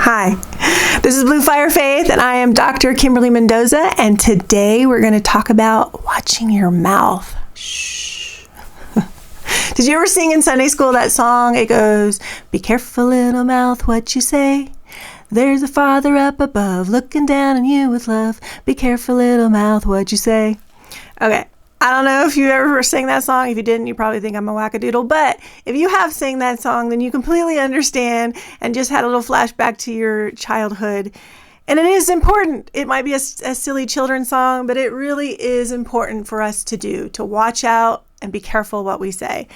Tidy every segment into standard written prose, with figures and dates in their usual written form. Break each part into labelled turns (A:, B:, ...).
A: Hi, this is Blue Fire Faith, and I am Dr. Kimberlee Mendoza, and today we're going to talk about watching your mouth. Shh. Did you ever sing in Sunday school that song? It goes, "Be careful, little mouth, what you say. There's a Father up above looking down on you with love. Be careful, little mouth, what you say." Okay. I don't know if you ever sang that song. If you didn't, you probably think I'm a wackadoodle. But if you have sang that song, then you completely understand and just had a little flashback to your childhood. And it is important. It might be a silly children's song, but it really is important for us to do, to watch out and be careful what we say.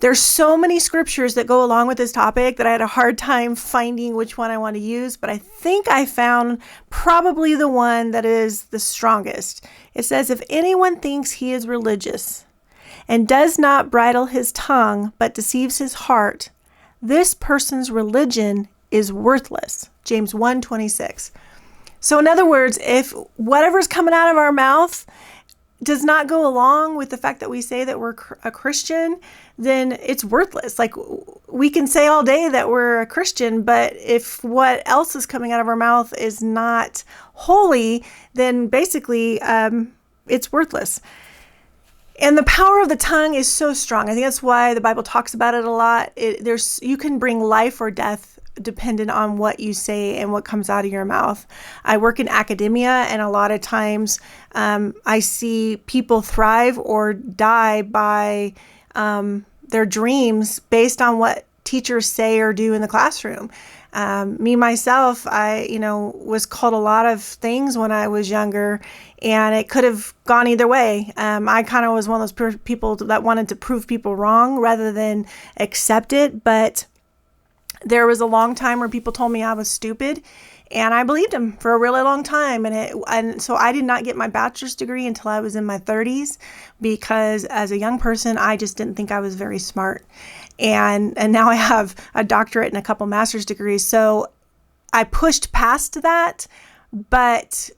A: There's so many scriptures that go along with this topic that I had a hard time finding which one I want to use, but I think I found probably the one that is the strongest. It says, "If anyone thinks he is religious and does not bridle his tongue but deceives his heart, this person's religion is worthless." James 1:26. So in other words, if whatever's coming out of our mouth does not go along with the fact that we say that we're a Christian, then it's worthless. Like, we can say all day that we're a Christian, but if what else is coming out of our mouth is not holy, then basically it's worthless. And the power of the tongue is so strong. I think that's why the Bible talks about it a lot. You can bring life or death dependent on what you say and what comes out of your mouth. I work in academia, and a lot of times I see people thrive or die by their dreams based on what teachers say or do in the classroom. Me, myself, I was called a lot of things when I was younger, and it could have gone either way. I kind of was one of those people that wanted to prove people wrong rather than accept it. But there was a long time where people told me I was stupid, and I believed them for a really long time. And so I did not get my bachelor's degree until I was in my 30s, because as a young person, I just didn't think I was very smart. And now I have a doctorate and a couple master's degrees. So I pushed past that, but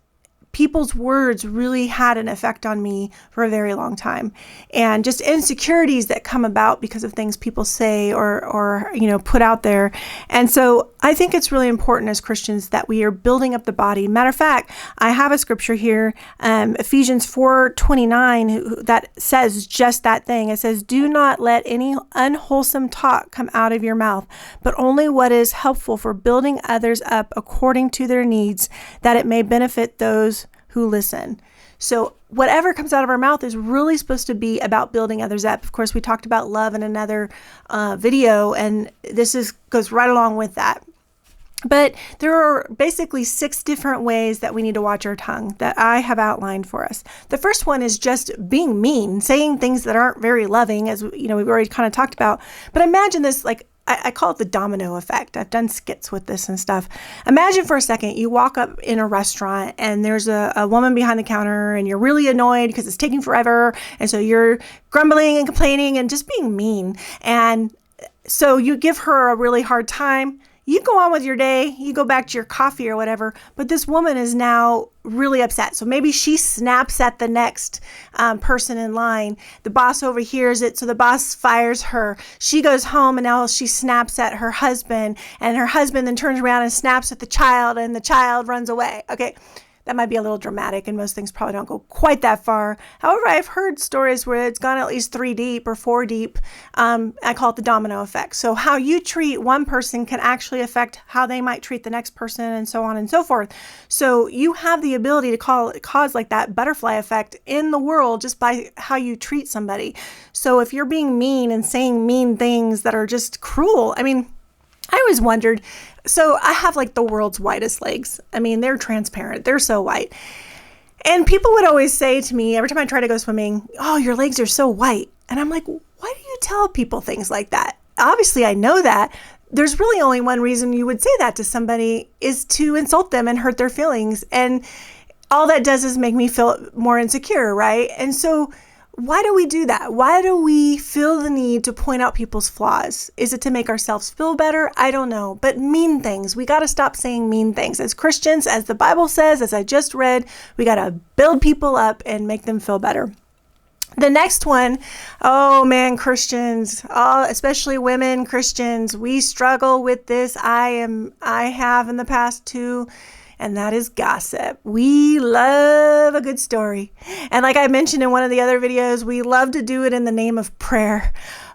A: people's words really had an effect on me for a very long time. And just insecurities that come about because of things people say or put out there. And so I think it's really important as Christians that we are building up the body. Matter of fact, I have a scripture here, Ephesians 4:29, that says just that thing. It says, "Do not let any unwholesome talk come out of your mouth, but only what is helpful for building others up according to their needs, that it may benefit those who listen." So whatever comes out of our mouth is really supposed to be about building others up. Of course, we talked about love in another video, and this goes right along with that. But there are basically 6 different ways that we need to watch our tongue that I have outlined for us. The first one is just being mean, saying things that aren't very loving, as we've already kind of talked about. But imagine this, like, I call it the domino effect. I've done skits with this and stuff. Imagine for a second you walk up in a restaurant and there's a woman behind the counter, and you're really annoyed because it's taking forever. And so you're grumbling and complaining and just being mean. And so you give her a really hard time. You go on with your day, you go back to your coffee or whatever, but this woman is now really upset. So maybe she snaps at the next person in line. The boss overhears it, so the boss fires her. She goes home, and now she snaps at her husband, and her husband then turns around and snaps at the child, and the child runs away. Okay. That might be a little dramatic, and most things probably don't go quite that far. However, I've heard stories where it's gone at least 3 deep or 4 deep. I call it the domino effect. So how you treat one person can actually affect how they might treat the next person, and so on and so forth. So you have the ability to cause like that butterfly effect in the world just by how you treat somebody. So if you're being mean and saying mean things that are just cruel, I always wondered, so I have like the world's whitest legs. They're transparent. They're so white. And people would always say to me every time I try to go swimming, "Oh, your legs are so white." And I'm like, why do you tell people things like that? Obviously, I know that. There's really only one reason you would say that to somebody, is to insult them and hurt their feelings. And all that does is make me feel more insecure, right? And so why do we do that? Why do we feel the need to point out people's flaws? Is it to make ourselves feel better? I don't know. But mean things, we got to stop saying mean things. As Christians, as the Bible says, as I just read, we got to build people up and make them feel better. The next one, oh man, Christians, especially women Christians, we struggle with this. I have in the past too, and that is gossip. We love a good story. And like I mentioned in one of the other videos, we love to do it in the name of prayer.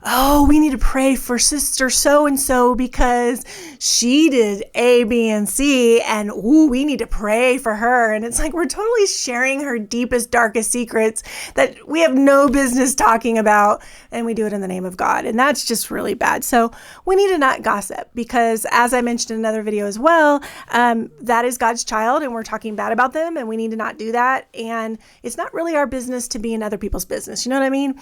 A: Oh, we need to pray for sister so-and-so because she did A, B, and C, and we need to pray for her. And it's like we're totally sharing her deepest, darkest secrets that we have no business talking about, and we do it in the name of God. And that's just really bad. So we need to not gossip because, as I mentioned in another video as well, that is God's child, and we're talking bad about them, and we need to not do that. And it's not really our business to be in other people's business. You know what I mean?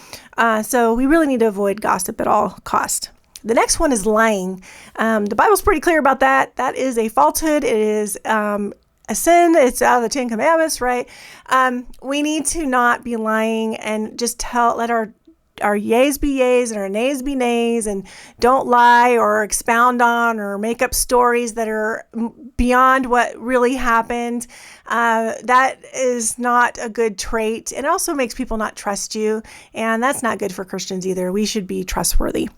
A: So we really need to avoid gossip at all cost. The next one is lying. The Bible's pretty clear about that. That is a falsehood. It is a sin. It's out of the 10 Commandments, right? We need to not be lying and just let our yays be yays and our nays be nays, and don't lie or expound on or make up stories that are beyond what really happened. That is not a good trait. It also makes people not trust you, and that's not good for Christians either. We should be trustworthy.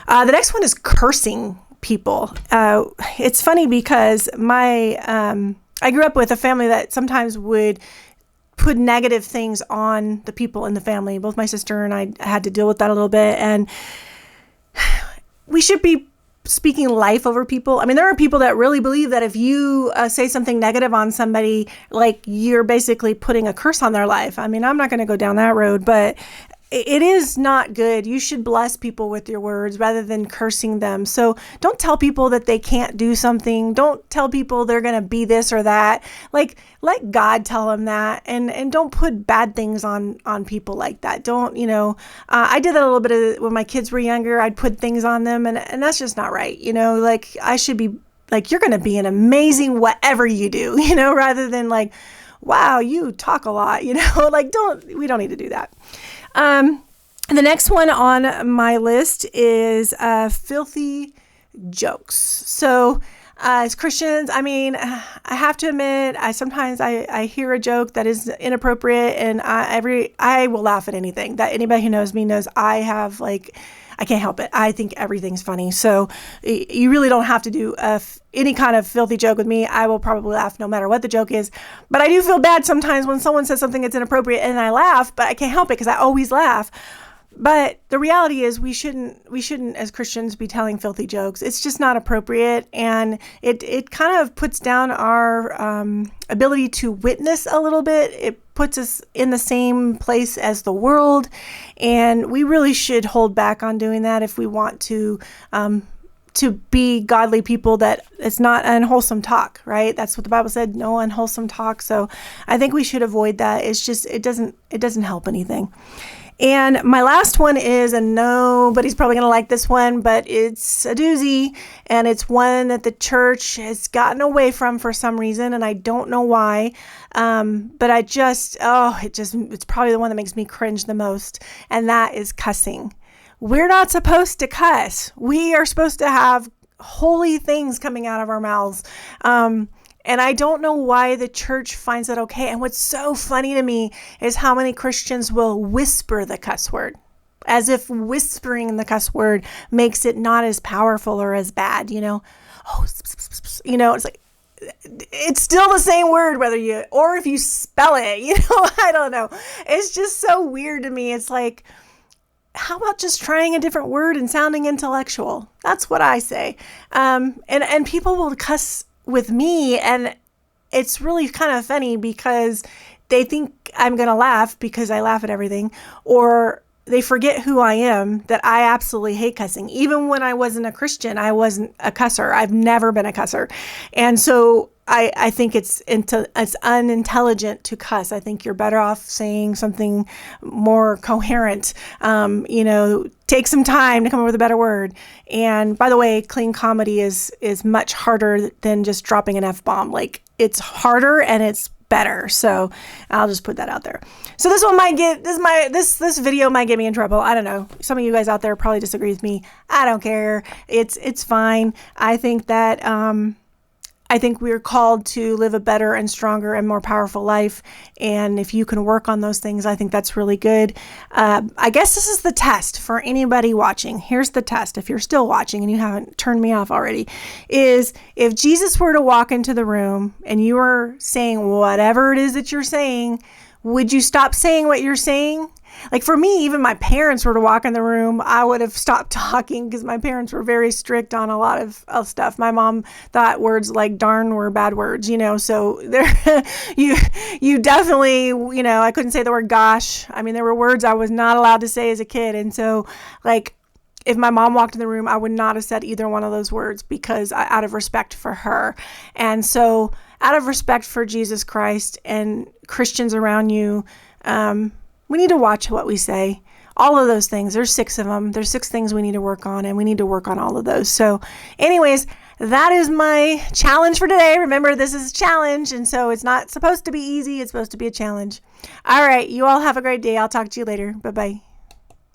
A: The next one is cursing people. It's funny because I grew up with a family that sometimes would put negative things on the people in the family. Both my sister and I had to deal with that a little bit. And we should be speaking life over people. I mean, there are people that really believe that if you say something negative on somebody, like you're basically putting a curse on their life. I mean, I'm not going to go down that road, but it is not good. You should bless people with your words rather than cursing them. So don't tell people that they can't do something. Don't tell people they're going to be this or that. Like, let God tell them that, and don't put bad things on people like that. Don't, I did that a little bit when my kids were younger. I'd put things on them, and that's just not right. Like I should be like, you're going to be an amazing whatever you do, rather than like, wow, you talk a lot, like we don't need to do that. The next one on my list is filthy jokes. So as Christians, I mean, I have to admit, sometimes I hear a joke that is inappropriate, and I will laugh at anything. That anybody who knows me knows I can't help it. I think everything's funny. So you really don't have to do any kind of filthy joke with me. I will probably laugh no matter what the joke is. But I do feel bad sometimes when someone says something that's inappropriate and I laugh, but I can't help it because I always laugh. But the reality is we shouldn't as Christians be telling filthy jokes. It's just not appropriate, and it kind of puts down our ability to witness a little bit. It puts us in the same place as the world, and we really should hold back on doing that if we want to be godly people. That it's not unwholesome talk, right? That's what the Bible said, no unwholesome talk. So I think we should avoid that. It's just, it doesn't help anything. And my last one is, and nobody's probably going to like this one, but it's a doozy, and it's one that the church has gotten away from for some reason, and I don't know why. But it's probably the one that makes me cringe the most, and that is cussing. We're not supposed to cuss. We are supposed to have holy things coming out of our mouths. And I don't know why the church finds that okay. And what's so funny to me is how many Christians will whisper the cuss word, as if whispering the cuss word makes it not as powerful or as bad, Oh, it's like, it's still the same word, or if you spell it, I don't know. It's just so weird to me. It's like, how about just trying a different word and sounding intellectual? That's what I say. And people will cuss with me, and it's really kind of funny because they think I'm going to laugh because I laugh at everything, or they forget who I am, that I absolutely hate cussing. Even when I wasn't a Christian, I wasn't a cusser. I've never been a cusser. And so I think it's unintelligent to cuss. I think you're better off saying something more coherent. Take some time to come up with a better word. And by the way, clean comedy is much harder than just dropping an F-bomb. Like, it's harder and it's better. So I'll just put that out there. So this one this video might get me in trouble. I don't know. Some of you guys out there probably disagree with me. I don't care. It's fine. I think that I think we are called to live a better and stronger and more powerful life. And if you can work on those things, I think that's really good. I guess this is the test for anybody watching. Here's the test. If you're still watching and you haven't turned me off already, is if Jesus were to walk into the room and you were saying whatever it is that you're saying, would you stop saying what you're saying? Like for me, even my parents were to walk in the room, I would have stopped talking because my parents were very strict on a lot of stuff. My mom thought words like darn were bad words, so there, you definitely, I couldn't say the word gosh. I mean, there were words I was not allowed to say as a kid. And so like, if my mom walked in the room, I would not have said either one of those words because out of respect for her. And so out of respect for Jesus Christ and Christians around you, we need to watch what we say. All of those things. There's 6 of them. There's 6 things we need to work on, and we need to work on all of those. So anyways, that is my challenge for today. Remember, this is a challenge, and so it's not supposed to be easy. It's supposed to be a challenge. All right. You all have a great day. I'll talk to you later. Bye-bye.